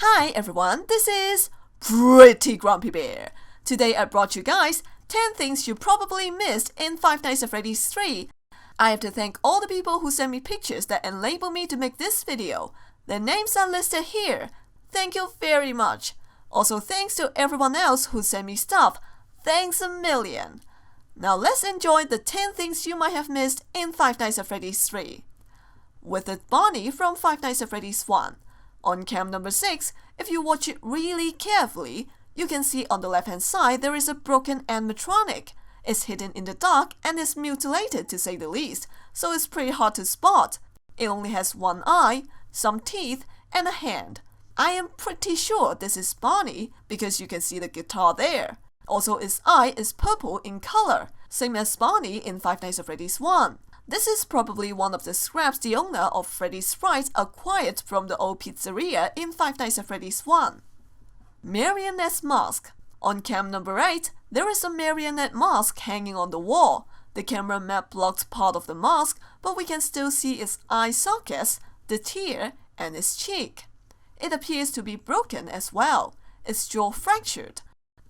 Hi everyone, this is Pretty Grumpy Bear. Today I brought you guys 10 things you probably missed in Five Nights at Freddy's 3. I have to thank all the people who sent me pictures that enable me to make this video. Their names are listed here. Thank you very much. Also thanks to everyone else who sent me stuff. Thanks a million. Now let's enjoy the 10 things you might have missed in Five Nights at Freddy's 3. Withered Bonnie from Five Nights at Freddy's 1. On cam number 6, if you watch it really carefully, you can see on the left hand side there is a broken animatronic. It's hidden in the dark and is mutilated to say the least, so it's pretty hard to spot. It only has one eye, some teeth, and a hand. I am pretty sure this is Bonnie because you can see the guitar there. Also, its eye is purple in color, same as Bonnie in Five Nights at Freddy's 1. This is probably one of the scraps the owner of Freddy's Sprite acquired from the old pizzeria in Five Nights at Freddy's 1. Marionette's mask. On cam number 8, there is a marionette mask hanging on the wall. The camera map blocked part of the mask, but we can still see its eye sockets, the tear, and its cheek. It appears to be broken as well. Its jaw fractured.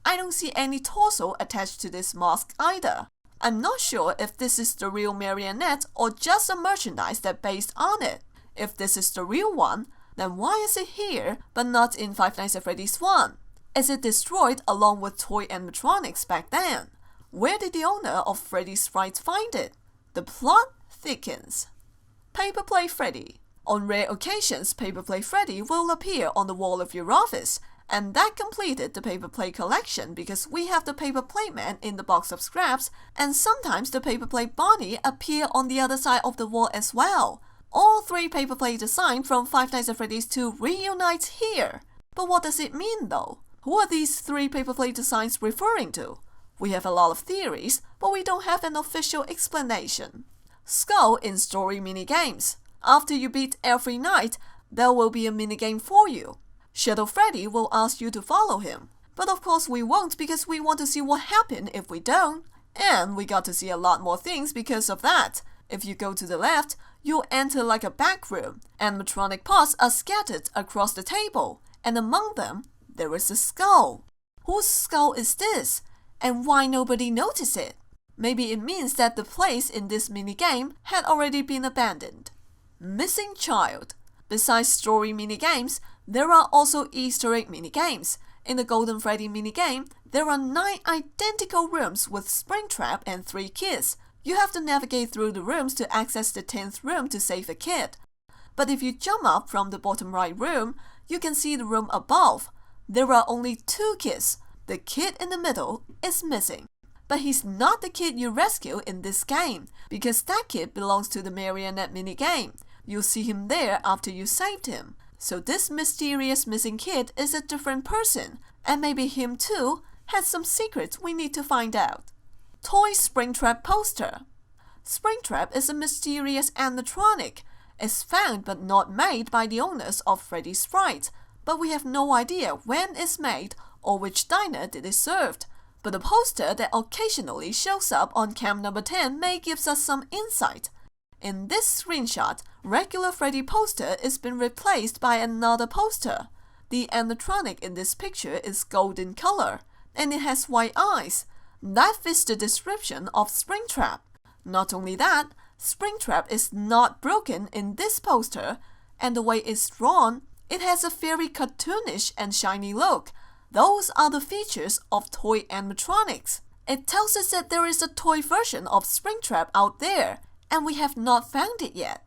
I don't see any torso attached to this mask either. I'm not sure if this is the real marionette or just a merchandise that's based on it. If this is the real one, then why is it here but not in Five Nights at Freddy's 1? Is it destroyed along with toy animatronics back then? Where did the owner of Freddy's Sprite find it? The plot thickens. Paper Plate Freddy. On rare occasions, Paper Plate Freddy will appear on the wall of your office, and that completed the paper plate collection because we have the paper plate man in the box of scraps, and sometimes the paper plate Bonnie appear on the other side of the wall as well. All 3 paper plate designs from Five Nights at Freddy's 2 reunite here. But what does it mean though? Who are these 3 paper plate designs referring to? We have a lot of theories, but we don't have an official explanation. Skull in story minigames. After you beat every night, there will be a minigame for you. Shadow Freddy will ask you to follow him. But of course we won't because we want to see what happens if we don't. And we got to see a lot more things because of that. If you go to the left, you'll enter like a back room. Animatronic parts are scattered across the table. And among them, there is a skull. Whose skull is this? And why nobody noticed it? Maybe it means that the place in this minigame had already been abandoned. Missing Child. Besides story minigames, there are also Easter egg minigames. In the Golden Freddy minigame, there are 9 identical rooms with Springtrap and 3 kids. You have to navigate through the rooms to access the 10th room to save a kid. But if you jump up from the bottom right room, you can see the room above. There are only 2 kids. The kid in the middle is missing. But he's not the kid you rescue in this game, because that kid belongs to the Marionette minigame. You'll see him there after you saved him. So this mysterious missing kid is a different person, and maybe him too has some secrets we need to find out. Toy Springtrap poster. Springtrap is a mysterious animatronic. It's found but not made by the owners of Freddy's Sprite, but we have no idea when it's made or which diner did it served. But the poster that occasionally shows up on cam number 10 may give us some insight. In this screenshot, regular Freddy poster is been replaced by another poster. The animatronic in this picture is golden color, and it has white eyes. That fits the description of Springtrap. Not only that, Springtrap is not broken in this poster, and the way it's drawn, it has a very cartoonish and shiny look. Those are the features of toy animatronics. It tells us that there is a toy version of Springtrap out there, and we have not found it yet.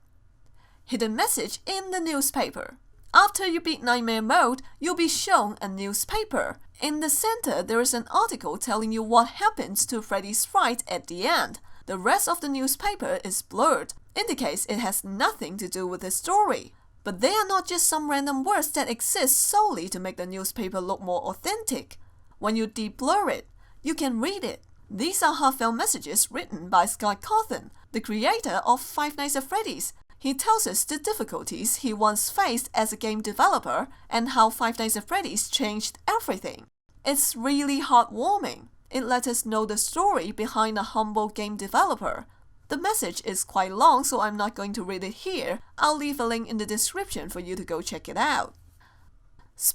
Hidden message in the newspaper. After you beat Nightmare Mode, you'll be shown a newspaper. In the center, there is an article telling you what happens to Freddy's Sprite at the end. The rest of the newspaper is blurred, indicates it has nothing to do with the story. But they are not just some random words that exist solely to make the newspaper look more authentic. When you de-blur it, you can read it. These are heartfelt messages written by Scott Cawthon, the creator of Five Nights at Freddy's. He tells us the difficulties he once faced as a game developer and how Five Nights at Freddy's changed everything. It's really heartwarming. It lets us know the story behind a humble game developer. The message is quite long, so I'm not going to read it here. I'll leave a link in the description for you to go check it out.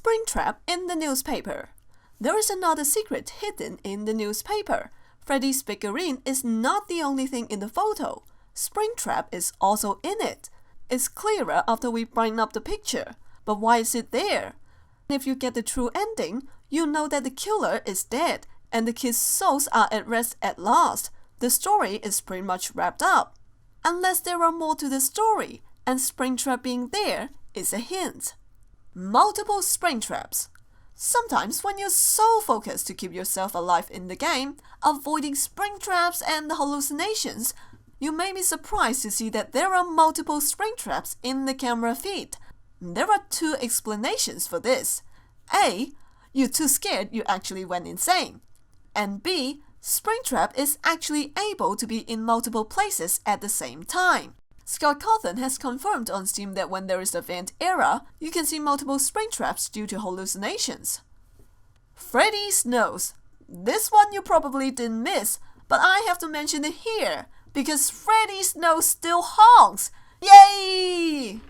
Springtrap in the newspaper. There is another secret hidden in the newspaper. Freddy's figurine is not the only thing in the photo. Springtrap is also in it. It's clearer after we brighten up the picture. But why is it there? If you get the true ending, you know that the killer is dead and the kids' souls are at rest at last. The story is pretty much wrapped up. Unless there are more to the story, and Springtrap being there is a hint. Multiple Springtraps. Sometimes when you're so focused to keep yourself alive in the game, avoiding Springtraps and the hallucinations, you may be surprised to see that there are multiple Springtraps in the camera feed. There are two explanations for this. A. You're too scared you actually went insane. And B. Springtrap is actually able to be in multiple places at the same time. Scott Cawthon has confirmed on Steam that when there is a vent era, you can see multiple Springtraps due to hallucinations. Freddy's nose. This one you probably didn't miss, but I have to mention it here, because Freddy's nose still honks! Yay!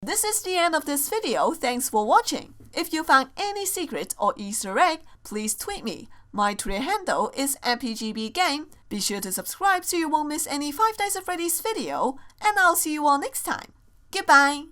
This is the end of this video, thanks for watching. If you found any secret or Easter egg, please tweet me. My Twitter handle is @PGBGame. Be sure to subscribe so you won't miss any 5 Nights at Freddy's video, and I'll see you all next time. Goodbye!